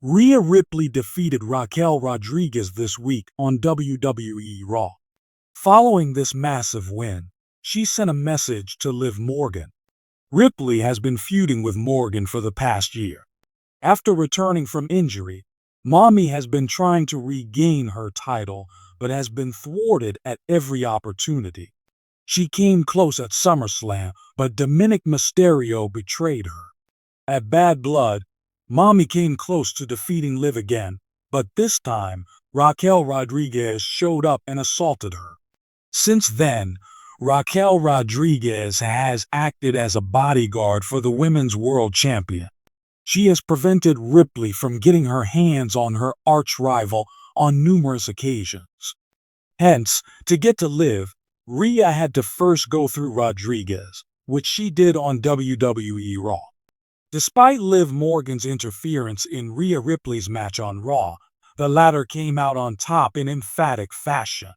Rhea Ripley defeated Raquel Rodriguez this week on WWE Raw. Following this massive win, she sent a message to Liv Morgan. Ripley has been feuding with Morgan for the past year. After returning from injury, Mommy has been trying to regain her title but has been thwarted at every opportunity. She came close at SummerSlam, but Dominic Mysterio betrayed her. At Bad Blood, Mommy came close to defeating Liv again, but this time, Raquel Rodriguez showed up and assaulted her. Since then, Raquel Rodriguez has acted as a bodyguard for the Women's World Champion. She has prevented Ripley from getting her hands on her arch-rival on numerous occasions. Hence, to get to Liv, Rhea had to first go through Rodriguez, which she did on WWE Raw. Despite Liv Morgan's interference in Rhea Ripley's match on Raw, the latter came out on top in emphatic fashion.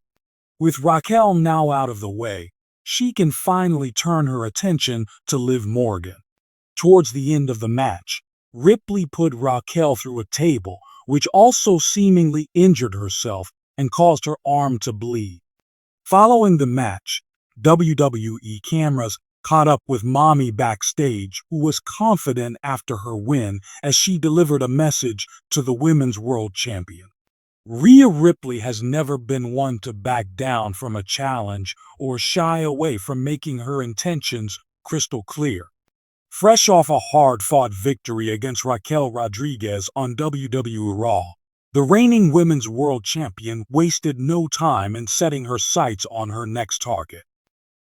With Raquel now out of the way, she can finally turn her attention to Liv Morgan. Towards the end of the match, Ripley put Raquel through a table, which also seemingly injured herself and caused her arm to bleed. Following the match, WWE cameras caught up with Mommy backstage, who was confident after her win as she delivered a message to the Women's World Champion. Rhea Ripley has never been one to back down from a challenge or shy away from making her intentions crystal clear. Fresh off a hard-fought victory against Raquel Rodriguez on WWE Raw, the reigning Women's World Champion wasted no time in setting her sights on her next target.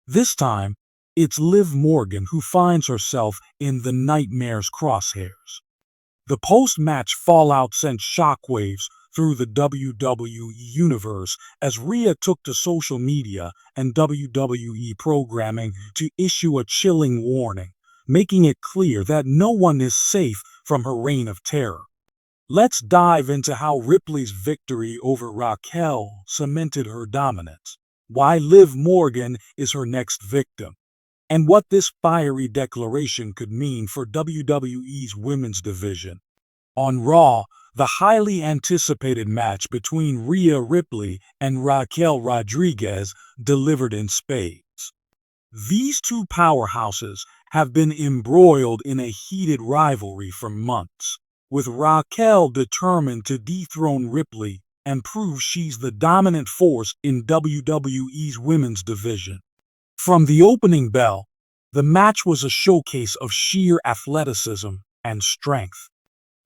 This time, it's Liv Morgan who finds herself in the Nightmare's crosshairs. The post-match fallout sent shockwaves through the WWE Universe as Rhea took to social media and WWE programming to issue a chilling warning, making it clear that no one is safe from her reign of terror. Let's dive into how Ripley's victory over Raquel cemented her dominance, why Liv Morgan is her next victim, and what this fiery declaration could mean for WWE's women's division. On Raw, the highly anticipated match between Rhea Ripley and Raquel Rodriguez delivered in spades. These two powerhouses have been embroiled in a heated rivalry for months, with Raquel determined to dethrone Ripley and prove she's the dominant force in WWE's women's division. From the opening bell, the match was a showcase of sheer athleticism and strength.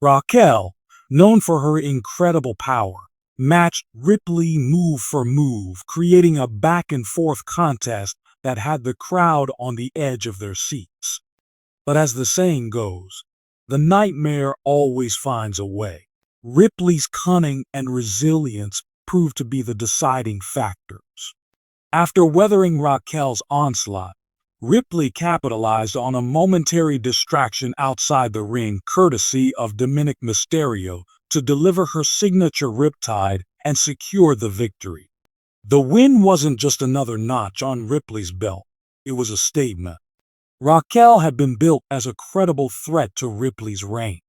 Raquel, known for her incredible power, matched Ripley move for move, creating a back-and-forth contest that had the crowd on the edge of their seats. But as the saying goes, the nightmare always finds a way. Ripley's cunning and resilience proved to be the deciding factors. After weathering Raquel's onslaught, Ripley capitalized on a momentary distraction outside the ring courtesy of Dominic Mysterio to deliver her signature riptide and secure the victory. The win wasn't just another notch on Ripley's belt, it was a statement. Raquel had been built as a credible threat to Ripley's reign,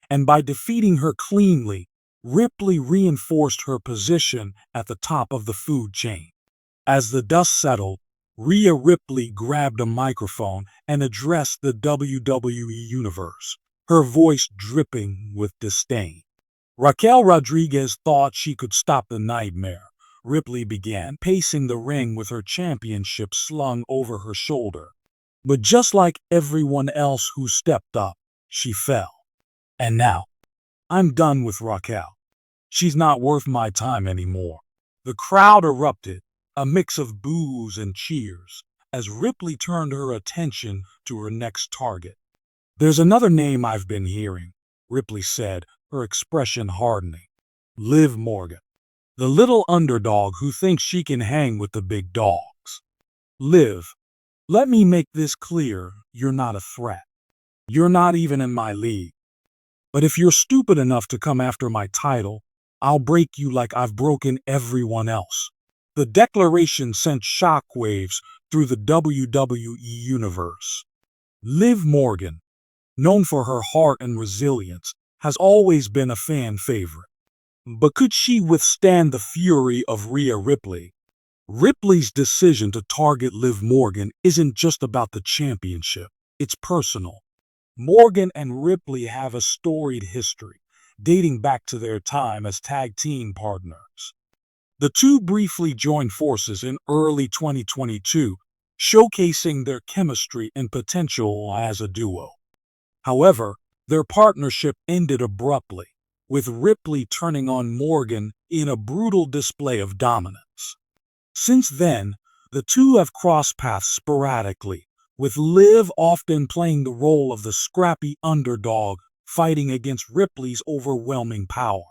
and by defeating her cleanly, Ripley reinforced her position at the top of the food chain. As the dust settled, Rhea Ripley grabbed a microphone and addressed the WWE Universe, her voice dripping with disdain. Raquel Rodriguez thought she could stop the nightmare. Ripley began pacing the ring with her championship slung over her shoulder. But just like everyone else who stepped up, she fell. And now, I'm done with Raquel. She's not worth my time anymore. The crowd erupted, a mix of boos and cheers, as Ripley turned her attention to her next target. There's another name I've been hearing, Ripley said, her expression hardening. Liv Morgan. The little underdog who thinks she can hang with the big dogs. Liv, let me make this clear, you're not a threat. You're not even in my league. But if you're stupid enough to come after my title, I'll break you like I've broken everyone else. The declaration sent shockwaves through the WWE Universe. Liv Morgan, known for her heart and resilience, has always been a fan favorite. But could she withstand the fury of Rhea Ripley? Ripley's decision to target Liv Morgan isn't just about the championship, it's personal. Morgan and Ripley have a storied history, dating back to their time as tag team partners. The two briefly joined forces in early 2022, showcasing their chemistry and potential as a duo. However, their partnership ended abruptly, with Ripley turning on Morgan in a brutal display of dominance. Since then, the two have crossed paths sporadically, with Liv often playing the role of the scrappy underdog fighting against Ripley's overwhelming power.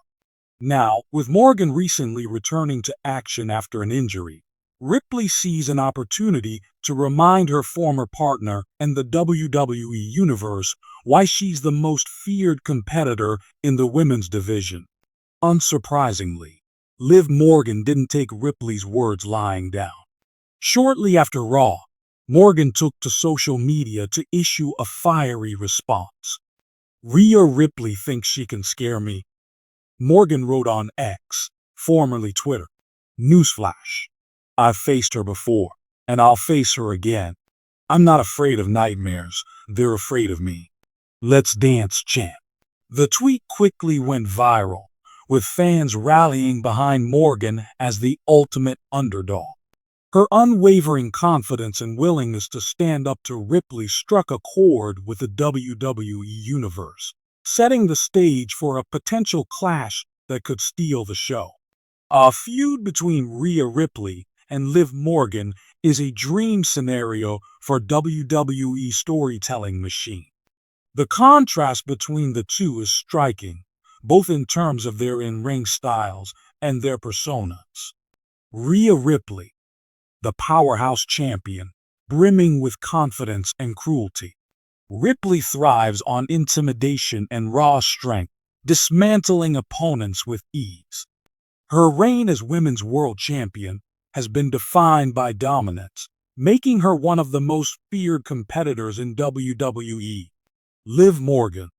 Now, with Morgan recently returning to action after an injury, Ripley sees an opportunity to remind her former partner and the WWE Universe why she's the most feared competitor in the women's division. Unsurprisingly, Liv Morgan didn't take Ripley's words lying down. Shortly after Raw, Morgan took to social media to issue a fiery response. "Rhea Ripley thinks she can scare me." Morgan wrote on X, formerly Twitter, "Newsflash. I've faced her before, and I'll face her again. I'm not afraid of nightmares, they're afraid of me. Let's dance, chant." The tweet quickly went viral, with fans rallying behind Morgan as the ultimate underdog. Her unwavering confidence and willingness to stand up to Ripley struck a chord with the WWE Universe, setting the stage for a potential clash that could steal the show. A feud between Rhea Ripley and Liv Morgan is a dream scenario for WWE storytelling machine. The contrast between the two is striking, both in terms of their in-ring styles and their personas. Rhea Ripley, the powerhouse champion, brimming with confidence and cruelty. Ripley thrives on intimidation and raw strength, dismantling opponents with ease. Her reign as women's world champion has been defined by dominance, making her one of the most feared competitors in WWE. Liv Morgan,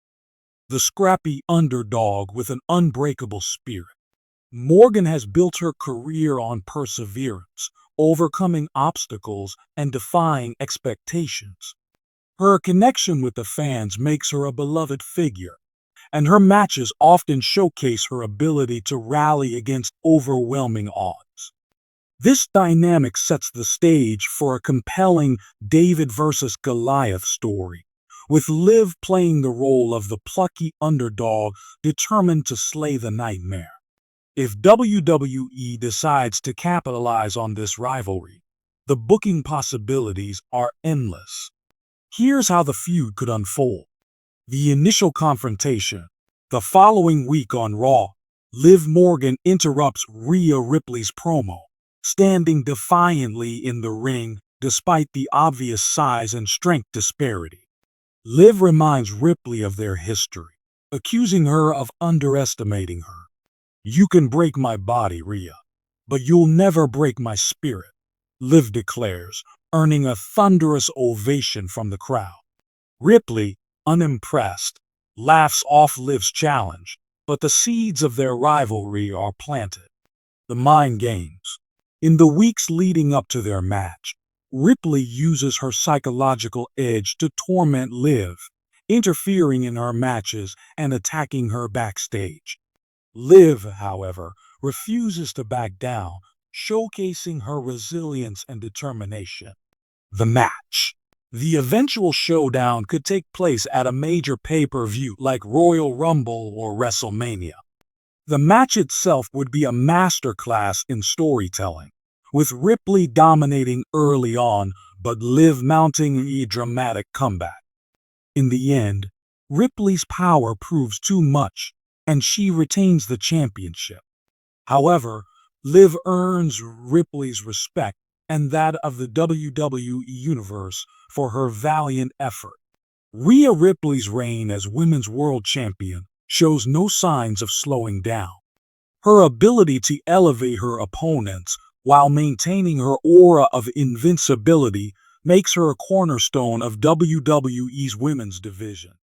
the scrappy underdog with an unbreakable spirit. Morgan has built her career on perseverance, overcoming obstacles and defying expectations. Her connection with the fans makes her a beloved figure, and her matches often showcase her ability to rally against overwhelming odds. This dynamic sets the stage for a compelling David versus Goliath story, with Liv playing the role of the plucky underdog determined to slay the nightmare. If WWE decides to capitalize on this rivalry, the booking possibilities are endless. Here's how the feud could unfold. The initial confrontation. The following week on Raw, Liv Morgan interrupts Rhea Ripley's promo, standing defiantly in the ring despite the obvious size and strength disparity. Liv reminds Ripley of their history, accusing her of underestimating her. "You can break my body, Rhea, but you'll never break my spirit," Liv declares, earning a thunderous ovation from the crowd. Ripley, unimpressed, laughs off Liv's challenge, but the seeds of their rivalry are planted. The mind games. In the weeks leading up to their match, Ripley uses her psychological edge to torment Liv, interfering in her matches and attacking her backstage. Liv, however, refuses to back down, showcasing her resilience and determination. The match. The eventual showdown could take place at a major pay-per-view like Royal Rumble or WrestleMania. The match itself would be a masterclass in storytelling, with Ripley dominating early on but Liv mounting a dramatic comeback. In the end, Ripley's power proves too much, and she retains the championship. However, Liv earns Ripley's respect and that of the WWE Universe for her valiant effort. Rhea Ripley's reign as Women's World Champion shows no signs of slowing down. Her ability to elevate her opponents while maintaining her aura of invincibility makes her a cornerstone of WWE's women's division.